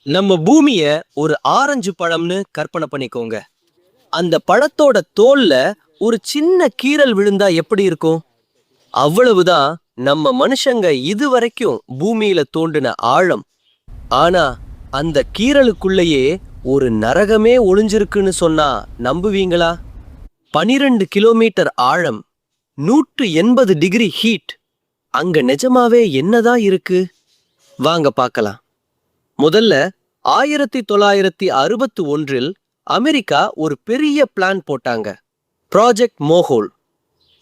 நம்ம பூமிய ஒரு ஆரஞ்சு பழம்னு கற்பனை பண்ணிக்கோங்க. அந்த பழத்தோட தோல்ல ஒரு சின்ன கீறல் விழுந்தா எப்படி இருக்கும்? அவ்வளவுதான் நம்ம மனுஷங்க இதுவரைக்கும் பூமியில தோண்டின ஆழம். ஆனா அந்த கீறலுக்குள்ளேயே ஒரு நரகமே ஒளிஞ்சிருக்குன்னு சொன்னா நம்புவீங்களா? 12 கிலோமீட்டர் ஆழம், 180 டிகிரி ஹீட். அங்க நிஜமாவே என்னதான் இருக்கு? வாங்க பார்க்கலாம். முதல்ல 1961 அமெரிக்கா ஒரு பெரிய பிளான் போட்டாங்க. ப்ராஜெக்ட் மோஹோல்.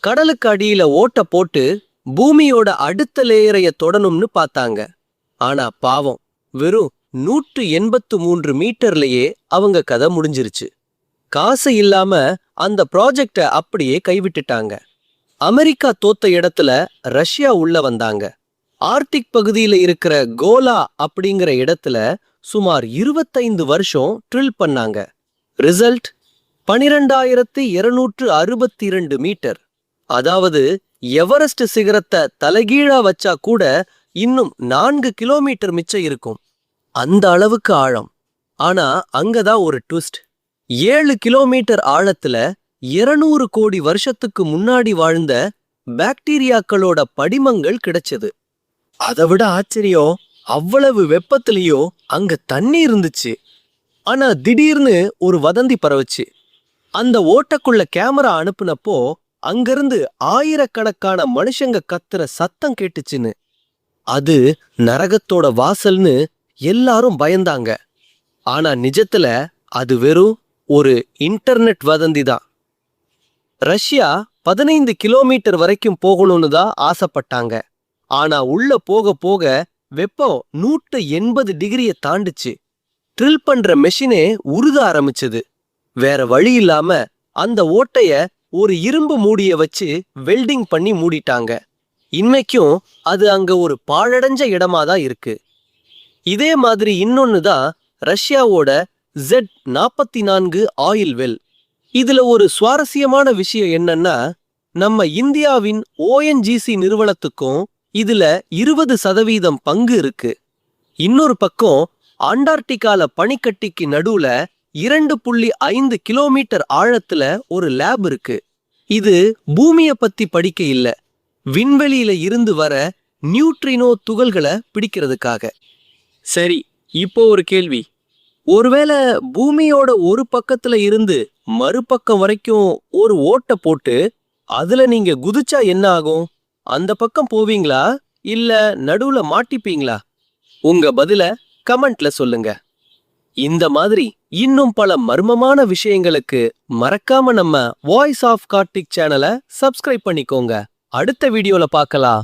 கடலுக்கு அடியில ஓட்ட போட்டு பூமியோட அடுத்த லேயரைய தொடணும்னு பார்த்தாங்க. ஆனா பாவம், வெறும் 183 மீட்டர்லயே அவங்க கதை முடிஞ்சிருச்சு. காசு இல்லாம அந்த ப்ராஜெக்ட அப்படியே கைவிட்டுட்டாங்க. அமெரிக்கா தோத்த இடத்துல ரஷ்யா உள்ள வந்தாங்க. ஆர்டிக் பகுதியில இருக்கிற கோலா அப்படிங்கிற இடத்துல சுமார் 25 வருஷம் ட்ரில் பண்ணாங்க. Result 12,262 metre. அதாவது எவரெஸ்ட் சிகரத்தை தலைகீழா வச்சா கூட இன்னும் 4 கிலோமீட்டர் மிச்சம் இருக்கும். அந்த அளவுக்கு ஆழம். ஆனா அங்கதான் ஒரு ட்விஸ்ட். 7 கிலோமீட்டர் ஆழத்துல 200 கோடி வருஷத்துக்கு முன்னாடி வாழ்ந்த பாக்டீரியாக்களோட படிமங்கள் கிடைச்சது. அதை விட ஆச்சரியம், அவ்வளவு வெப்பத்திலையும் அங்க தண்ணி இருந்துச்சு. ஆனா திடீர்னு ஒரு வதந்தி பரவுச்சு. அந்த ஓட்டக்குள்ள கேமரா அனுப்புனப்போ அங்கிருந்து ஆயிரக்கணக்கான மனுஷங்க கத்துற சத்தம் கேட்டுச்சுன்னு. அது நரகத்தோட வாசல்னு எல்லாரும் பயந்தாங்க. ஆனா நிஜத்துல அது வெறும் ஒரு இன்டர்நெட் வதந்தி தான். ரஷ்யா 15 கிலோமீட்டர் வரைக்கும் போகணும்னு தான் ஆசைப்பட்டாங்க. ஆனா உள்ள போக போக வெப்பம் 180 டிகிரியை தாண்டுச்சு. ட்ரில் பண்ற மெஷினே உருக ஆரம்பிச்சது. வேற வழி இல்லாம அந்த ஓட்டைய ஒரு இரும்பு மூடிய வச்சு வெல்டிங் பண்ணி மூடிட்டாங்க. இன்னைக்கும் அது அங்க ஒரு பாழடைஞ்ச இடமா தான் இருக்கு. இதே மாதிரி இன்னொன்னு தான் ரஷ்யாவோட Z44 ஆயில் வெல். இதுல ஒரு சுவாரஸ்யமான விஷயம் என்னன்னா, நம்ம இந்தியாவின் ONGC நிறுவனத்துக்கும் இதுல 20% பங்கு இருக்கு. இன்னொரு பக்கம் அண்டார்டிகால பனிக்கட்டிக்கு நடுவுல 2.5 கிலோமீட்டர் ஆழத்துல ஒரு லேப் இருக்கு. இது பூமிய பத்தி படிக்க இல்ல, விண்வெளியில இருந்து வர நியூட்ரினோ துகள்களை பிடிக்கிறதுக்காக. சரி, இப்போ ஒரு கேள்வி. ஒருவேளை பூமியோட ஒரு பக்கத்துல இருந்து மறுபக்கம் வரைக்கும் ஒரு ஓட்டை போட்டு அதுல நீங்க குதிச்சா என்ன ஆகும்? அந்த பக்கம் போவீங்களா, இல்ல நடுவுல மாட்டிப்பீங்களா? உங்க பதில கமெண்ட்ல சொல்லுங்க. இந்த மாதிரி இன்னும் பல மர்மமான விஷயங்களுக்கு மறக்காம நம்ம வாய்ஸ் ஆஃப் கார்த்திக் சேனலை சப்ஸ்கிரைப் பண்ணிக்கோங்க. அடுத்த வீடியோல பார்க்கலாம்.